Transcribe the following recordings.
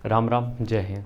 राम राम, जय हिंद।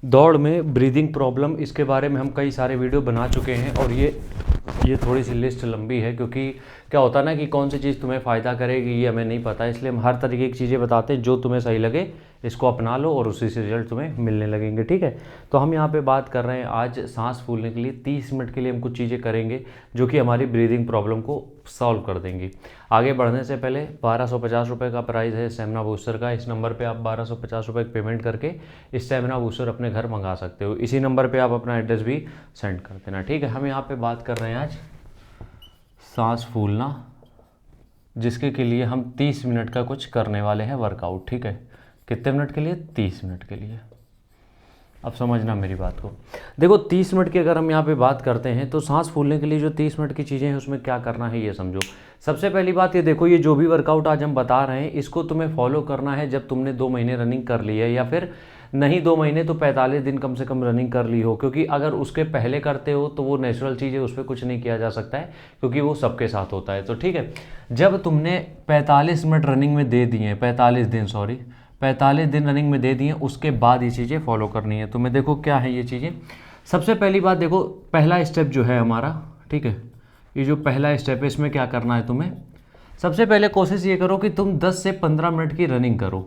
दौड़ में ब्रीदिंग प्रॉब्लम, इसके बारे में हम कई सारे वीडियो बना चुके हैं और ये थोड़ी सी लिस्ट लंबी है, क्योंकि क्या होता है ना कि कौन सी चीज़ तुम्हें फ़ायदा करेगी ये हमें नहीं पता, इसलिए हम हर तरीके की चीज़ें बताते हैं। जो तुम्हें सही लगे इसको अपना लो और उसी से रिजल्ट तुम्हें मिलने लगेंगे, ठीक है। तो हम यहाँ पे बात कर रहे हैं आज सांस फूलने के लिए 30 मिनट के लिए हम कुछ चीज़ें करेंगे जो कि हमारी ब्रीदिंग प्रॉब्लम को सॉल्व कर देंगी। आगे बढ़ने से पहले 1250 रुपये का प्राइस है स्टेमिना बूस्टर का। इस नंबर पे आप 1250 रुपये पेमेंट करके स्टेमिना बूस्टर अपने घर मंगा सकते हो। इसी नंबर पे आप अपना एड्रेस भी सेंड कर देना, ठीक है। हम यहाँ पे बात कर रहे हैं आज सांस फूलना, जिसके के लिए हम 30 मिनट का कुछ करने वाले हैं वर्कआउट, ठीक है। कितने मिनट के लिए? 30 मिनट के लिए। अब समझना मेरी बात को। देखो 30 मिनट की अगर हम यहाँ पे बात करते हैं तो सांस फूलने के लिए जो 30 मिनट की चीज़ें हैं उसमें क्या करना है ये समझो। सबसे पहली बात ये देखो, ये जो भी वर्कआउट आज हम बता रहे हैं इसको तुम्हें फॉलो करना है जब तुमने 2 महीने रनिंग कर ली है, या फिर नहीं 2 महीने तो 45 दिन कम से कम रनिंग कर ली हो। क्योंकि अगर उसके पहले करते हो तो वो नेचुरल चीज़ है, उस पर कुछ नहीं किया जा सकता है, क्योंकि वो सबके साथ होता है। तो ठीक है, जब तुमने 45 मिनट रनिंग में दे दिए, 45 दिन रनिंग में दे दिए, उसके बाद ये चीज़ें फॉलो करनी है तुम्हें। देखो क्या है ये चीज़ें। सबसे पहली बात देखो, पहला स्टेप जो है हमारा, ठीक है, ये जो पहला स्टेप है इसमें क्या करना है तुम्हें। सबसे पहले कोशिश ये करो कि तुम 10 से 15 मिनट की रनिंग करो।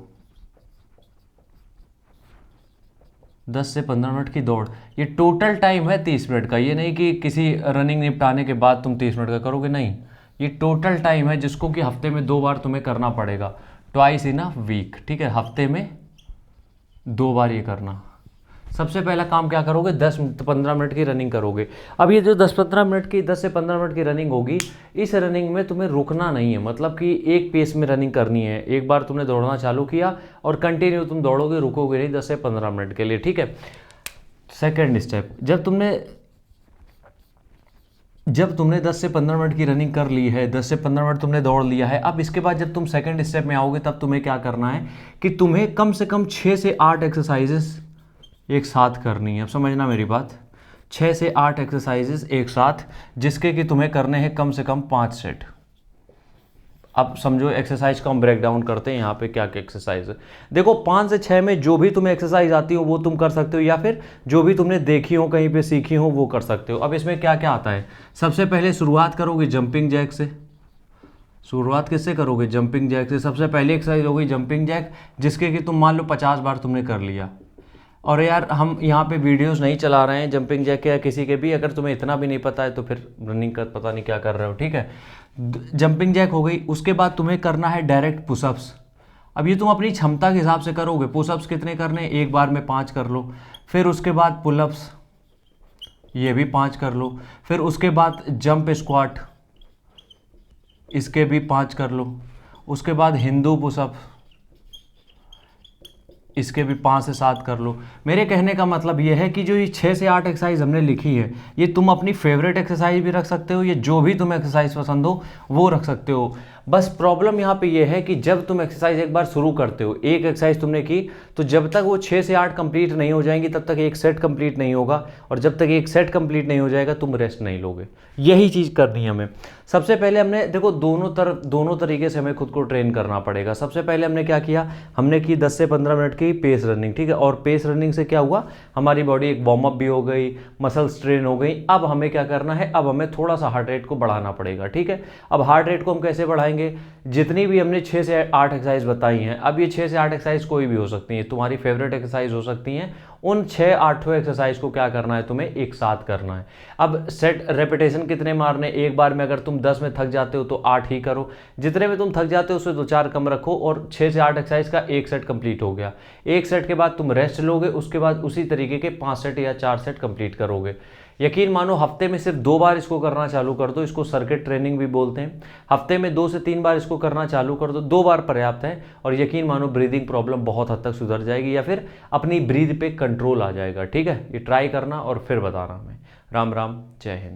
10 से 15 मिनट की दौड़, ये टोटल टाइम है 30 मिनट का। ये नहीं कि किसी रनिंग निपटाने के बाद तुम 30 मिनट का करोगे, नहीं, ये टोटल टाइम है जिसको कि हफ्ते में 2 बार तुम्हें करना पड़ेगा। ट्वाइस इन अ वीक, ठीक है, हफ्ते में 2 बार ये करना। सबसे पहला काम क्या करोगे, 10 से 15 मिनट की रनिंग करोगे। अब ये जो 10 से 15 मिनट की रनिंग होगी, इस रनिंग में तुम्हें रुकना नहीं है, मतलब कि एक पेस में रनिंग करनी है। एक बार तुमने दौड़ना चालू किया और कंटिन्यू तुम दौड़ोगे, रुकोगे नहीं 10 से 15 मिनट के लिए, ठीक है। सेकेंड स्टेप, जब तुमने 10 से 15 मिनट की रनिंग कर ली है, 10 से 15 मिनट तुमने दौड़ लिया है, अब इसके बाद जब तुम सेकंड स्टेप में आओगे तब तुम्हें क्या करना है कि तुम्हें कम से कम 6 से 8 एक्सरसाइजेस एक साथ करनी है। अब समझना मेरी बात, 6 से 8 एक्सरसाइजेस एक साथ, जिसके कि तुम्हें करने हैं कम से कम 5 सेट। अब समझो एक्सरसाइज का हम ब्रेक डाउन करते हैं यहाँ पे क्या क्या एक्सरसाइज है। देखो 5 से 6 में जो भी तुम्हें एक्सरसाइज आती हो वो तुम कर सकते हो, या फिर जो भी तुमने देखी हो कहीं पे सीखी हो वो कर सकते हो। अब इसमें क्या क्या आता है, सबसे पहले शुरुआत करोगे जंपिंग जैक से। शुरुआत किससे करोगे? जंपिंग जैक से। सबसे पहली एक्सरसाइज हो गई जंपिंग जैक, जिसके कि तुम मान लो 50 बार तुमने कर लिया। और यार हम यहाँ पे वीडियोस नहीं चला रहे हैं जंपिंग जैक के या किसी के भी, अगर तुम्हें इतना भी नहीं पता है तो फिर रनिंग कर पता नहीं क्या कर रहे हो, ठीक है। जंपिंग जैक हो गई, उसके बाद तुम्हें करना है डायरेक्ट पुशअप्स। अब ये तुम अपनी क्षमता के हिसाब से करोगे। पुशअप्स कितने करने, एक बार में 5 कर लो। फिर उसके बाद पुलअप्स, ये भी 5 कर लो। फिर उसके बाद जंप स्क्वाट, इसके भी 5 कर लो। उसके बाद हिंदू पुशअप, इसके भी 5 से 7 कर लो। मेरे कहने का मतलब ये है कि जो ये 6 से 8 एक्सरसाइज हमने लिखी है, ये तुम अपनी फेवरेट एक्सरसाइज भी रख सकते हो, ये जो भी तुम्हें एक्सरसाइज पसंद हो वो रख सकते हो। बस प्रॉब्लम यहाँ पे ये है कि जब तुम एक्सरसाइज एक बार शुरू करते हो, एक एक्सरसाइज तुमने की, तो जब तक वो 6 से 8 कंप्लीट नहीं हो जाएंगी तब तक एक सेट कंप्लीट नहीं होगा, और जब तक एक सेट कंप्लीट नहीं हो जाएगा तुम रेस्ट नहीं लोगे। यही चीज़ करनी है हमें। सबसे पहले हमने देखो दोनों तरीके से हमें खुद को ट्रेन करना पड़ेगा। सबसे पहले हमने क्या किया, हमने की 10 से 15 मिनट की पेस रनिंग, ठीक है। और पेस रनिंग से क्या हुआ, हमारी बॉडी एक वार्म अप भी हो गई, मसल्स ट्रेन हो गई। अब हमें क्या करना है, अब हमें थोड़ा सा हार्ट रेट को बढ़ाना पड़ेगा, ठीक है। अब हार्ट रेट को हम कैसे बढ़ाएंगे, जितनी भी हमने 6 से 8 एक्सरसाइज बताई हैं, अब ये 6 से 8 एक्सरसाइज कोई भी हो सकती हैं, तुम्हारी फेवरेट एक्सरसाइज हो सकती हैं। उन 6-8 एक्सरसाइज को क्या करना है, तुम्हें एक साथ करना है। अब सेट रेपिटेशन कितने मारने, एक बार में अगर तुम 10 में थक जाते हो तो 8 ही करो। जितने में तुम थक जाते हो उससे 2-4 कम रखो, और 6 से 8 एक्सरसाइज का एक सेट कंप्लीट हो गया। एक सेट के बाद तुम रेस्ट लोगे, उसके बाद उसी तरीके के 5 सेट या 4 सेट कंप्लीट करोगे। यकीन मानो हफ्ते में सिर्फ 2 बार इसको करना चालू कर दो, इसको सर्किट ट्रेनिंग भी बोलते हैं। हफ्ते में 2 से 3 बार इसको करना चालू कर दो, 2 बार पर्याप्त है, और यकीन मानो ब्रीदिंग प्रॉब्लम बहुत हद तक सुधर जाएगी, या फिर अपनी ब्रीद पे कंट्रोल आ जाएगा, ठीक है। ये ट्राई करना और फिर बताना हमें। राम राम, जय हिंद।